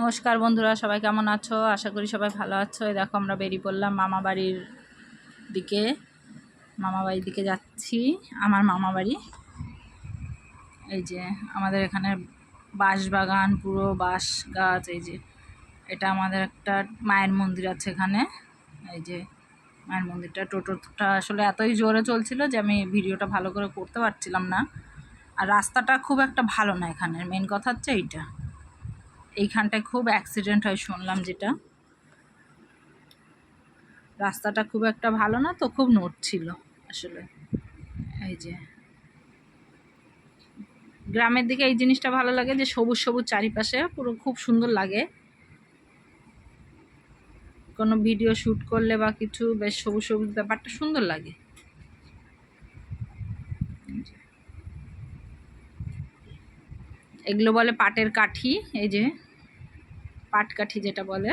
নমস্কার বন্ধুরা, সবাই কেমন আছো? আশা করি সবাই ভালো আছো। এই দেখো আমরা বেরিয়ে পড়লাম মামাবাড়ির দিকে। মামাবাড়ির দিকে যাচ্ছি, আমার মামাবাড়ি। এই যে আমাদের এখানে বাঁশ বাগান, পুরো বাঁশ গাছ। এই যে এটা আমাদের একটা মায়ের মন্দির আছে এখানে। এই যে মায়ের মন্দিরটা, টোটোটা আসলে এতই জোরে চলছিল যে আমি ভিডিওটা ভালো করে করতে পারছিলাম না। আর রাস্তাটা খুব একটা ভালো না এখানে, মেন কথা হচ্ছে এইটা। এইখানটায় খুব অ্যাক্সিডেন্ট হয় শুনলাম, যেটা রাস্তাটা খুব একটা ভালো না, তো খুব নড়ছিল আসলে। এই যে গ্রামের দিকে এই জিনিসটা ভালো লাগে যে সবুজ সবুজ চারিপাশে, পুরো খুব সুন্দর লাগে। কোনো ভিডিও শ্যুট করলে বা কিছু, বেশ সবুজ সবুজ ব্যাপারটা সুন্দর লাগে। এগুলো বলে পাটের কাঠি, এই যে পাট কাঠি যেটা বলে।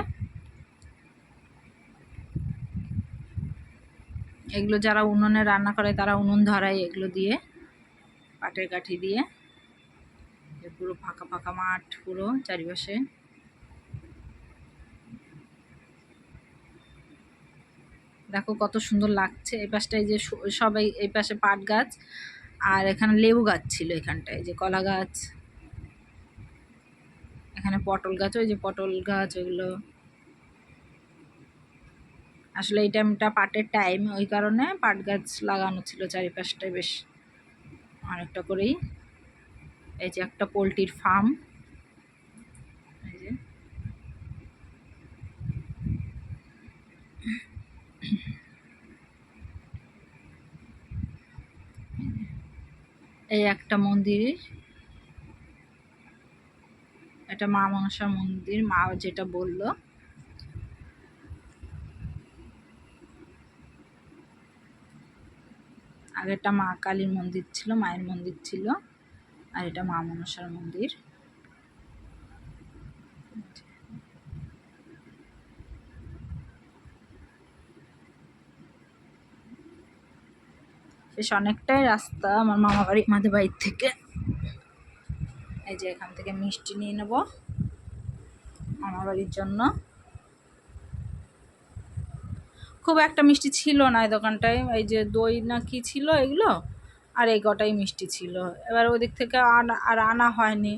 এগুলো যারা উনুনে রান্না করে তারা উনুন ধরায় এগুলো দিয়ে, পাটের কাঠি দিয়ে। পুরো ফাঁকা ফাঁকা মাঠ পুরো চারিপাশে। দেখো কত সুন্দর লাগছে। এই পাশটায় যে সবাই, এই পাশে পাট গাছ, আর এখানে লেবু গাছ ছিল এখানটায়, যে কলা গাছ, এখানে পটল গাছ, ওই যে পটল গাছ ওইগুলো। আসলে এই টাইমটা পাটের টাইম, ওই কারণে পাট গাছ লাগানো ছিল চারিপাশটায় বেশ অনেকটা করেই। এই যে একটা পোলট্রির ফার্ম। এই যে এই একটা মন্দির, এটা মা মনসা মন্দির, মা যেটা বললো। আগেরটা মা কালীর মন্দির ছিল, মায়ের মন্দির ছিল, আর এটা মা মনসার মন্দির। বেশ অনেকটাই রাস্তা আমার মামা বাড়ি, আমাদের বাড়ির থেকে। এই যে এখান থেকে মিষ্টি নিয়ে নেব মামা বাড়ির জন্য। খুব একটা মিষ্টি ছিল না এই দোকানটায়, এই যে দই না কি ছিল এগুলো, আর এই কটাই মিষ্টি ছিল। এবার ওদিক থেকে আর আনা হয়নি,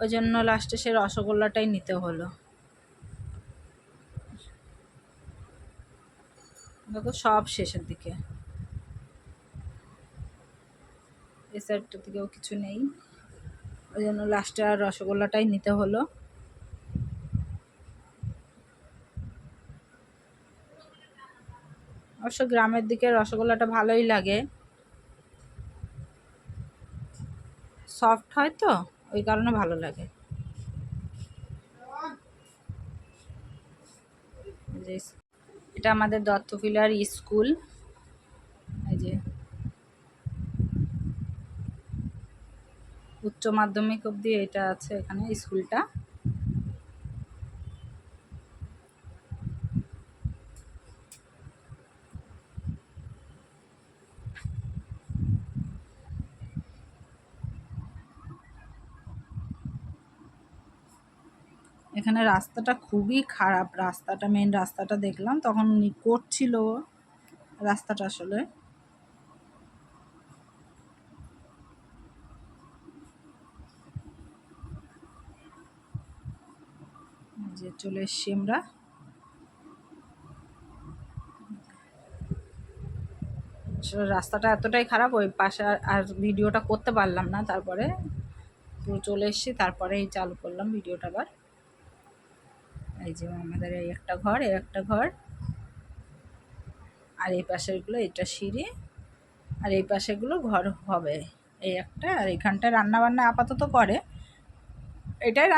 ওই জন্য লাস্টে সে রসগোল্লাটাই নিতে হলো। দেখো সব শেষের দিকে, এই সাইডটা থেকেও কিছু নেই, ওই জন্য লাস্টে আর রসগোল্লাটাই নিতে হলো। অবশ্য গ্রামের দিকে রসগোল্লাটা ভালোই লাগে, সফট হয় তো, ওই কারণে ভালো লাগে। যে এটা আমাদের দত্তপিলার স্কুল। এই যে উচ্চ মাধ্যমিক অবধি এটা আছে এখানে স্কুলটা। এখানে রাস্তাটা খুবই খারাপ, রাস্তাটা মেন রাস্তাটা দেখলাম তখন করছিল রাস্তাটা আসলে। যে চলে এসছি আমরা। আসলে রাস্তাটা এতটাই খারাপ, ওই পাশে আর ভিডিওটা করতে পারলাম না, তারপরে পুরো চলে এসছি, তারপরেই চালু করলাম ভিডিওটা আবার। এই যে আমাদের এই একটা ঘর, এই একটা ঘর, আর এই পাশেরগুলো এটা সিঁড়ি, আর এই পাশেগুলো ঘর হবে। এই একটা, আর এখানটায় রান্না বান্না আপাতত করে, এটাই